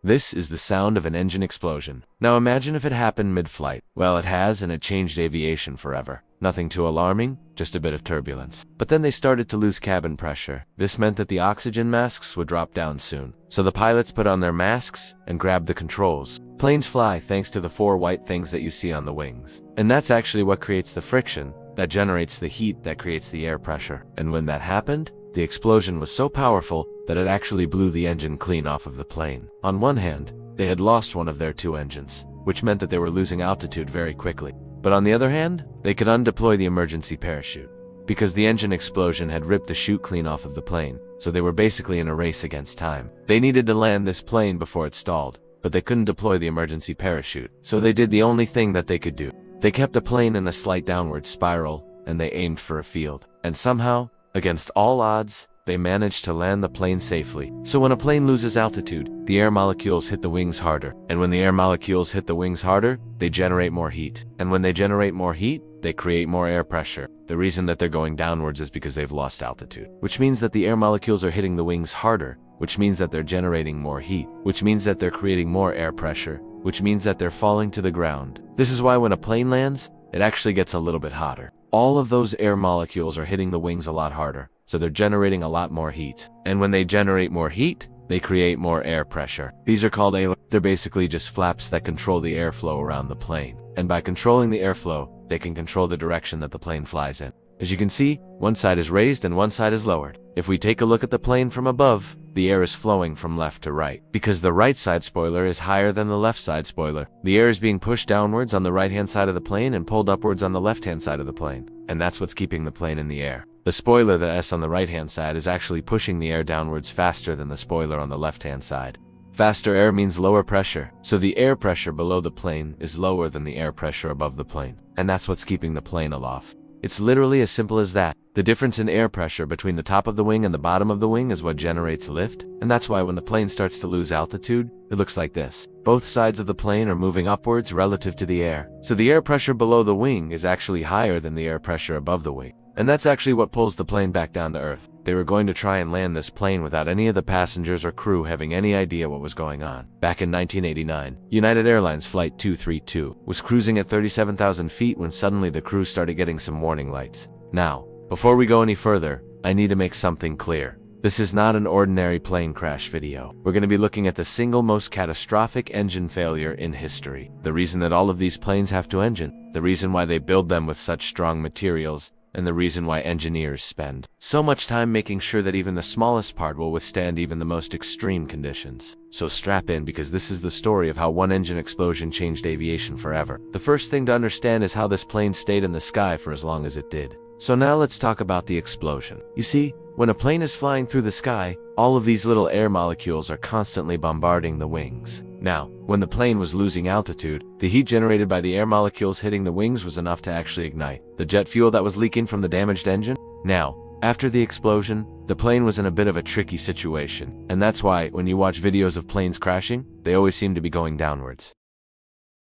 This is the sound of an engine explosion. Now imagine if it happened mid-flight. Well, it has, and it changed aviation forever. Nothing too alarming, just a bit of turbulence. But then they started to lose cabin pressure. This meant that the oxygen masks would drop down soon. So the pilots put on their masks and grabbed the controls. Planes fly thanks to the 4 white things that you see on the wings. And that's actually what creates the friction that generates the heat that creates the air pressure. And when that happened, the explosion was so powerful that it actually blew the engine clean off of the plane. On one hand, they had lost one of their 2 engines, which meant that they were losing altitude very quickly. But on the other hand, they could undeploy the emergency parachute, because the engine explosion had ripped the chute clean off of the plane, so they were basically in a race against time. They needed to land this plane before it stalled, but they couldn't deploy the emergency parachute, so they did the only thing that they could do. They kept the plane in a slight downward spiral, and they aimed for a field. And somehow, against all odds, they managed to land the plane safely. So when a plane loses altitude, the air molecules hit the wings harder. And when the air molecules hit the wings harder, they generate more heat. And when they generate more heat, they create more air pressure. The reason that they're going downwards is because they've lost altitude, which means that the air molecules are hitting the wings harder, which means that they're generating more heat, which means that they're creating more air pressure, which means that they're falling to the ground. This is why when a plane lands, it actually gets a little bit hotter. All of those air molecules are hitting the wings a lot harder, so they're generating a lot more heat. And when they generate more heat, they create more air pressure. These are called ailerons. They're basically just flaps that control the airflow around the plane. And by controlling the airflow, they can control the direction that the plane flies in. As you can see, one side is raised and one side is lowered. If we take a look at the plane from above, the air is flowing from left to right. Because the right side spoiler is higher than the left side spoiler, the air is being pushed downwards on the right-hand side of the plane and pulled upwards on the left-hand side of the plane. And that's what's keeping the plane in the air. The spoiler, the S on the right-hand side, is actually pushing the air downwards faster than the spoiler on the left-hand side. Faster air means lower pressure, so the air pressure below the plane is lower than the air pressure above the plane. And that's what's keeping the plane aloft. It's literally as simple as that. The difference in air pressure between the top of the wing and the bottom of the wing is what generates lift, and that's why when the plane starts to lose altitude, it looks like this. Both sides of the plane are moving upwards relative to the air. So the air pressure below the wing is actually higher than the air pressure above the wing. And that's actually what pulls the plane back down to earth. They were going to try and land this plane without any of the passengers or crew having any idea what was going on. Back in 1989, United Airlines Flight 232 was cruising at 37,000 feet when suddenly the crew started getting some warning lights. Now, before we go any further, I need to make something clear. This is not an ordinary plane crash video. We're going to be looking at the single most catastrophic engine failure in history. The reason that all of these planes have two engines, the reason why they build them with such strong materials, and the reason why engineers spend so much time making sure that even the smallest part will withstand even the most extreme conditions. So strap in, because this is the story of how one engine explosion changed aviation forever. The first thing to understand is how this plane stayed in the sky for as long as it did. So now let's talk about the explosion. You see, when a plane is flying through the sky, all of these little air molecules are constantly bombarding the wings. Now, when the plane was losing altitude, the heat generated by the air molecules hitting the wings was enough to actually ignite the jet fuel that was leaking from the damaged engine. Now, after the explosion, the plane was in a bit of a tricky situation, and that's why when you watch videos of planes crashing, they always seem to be going downwards.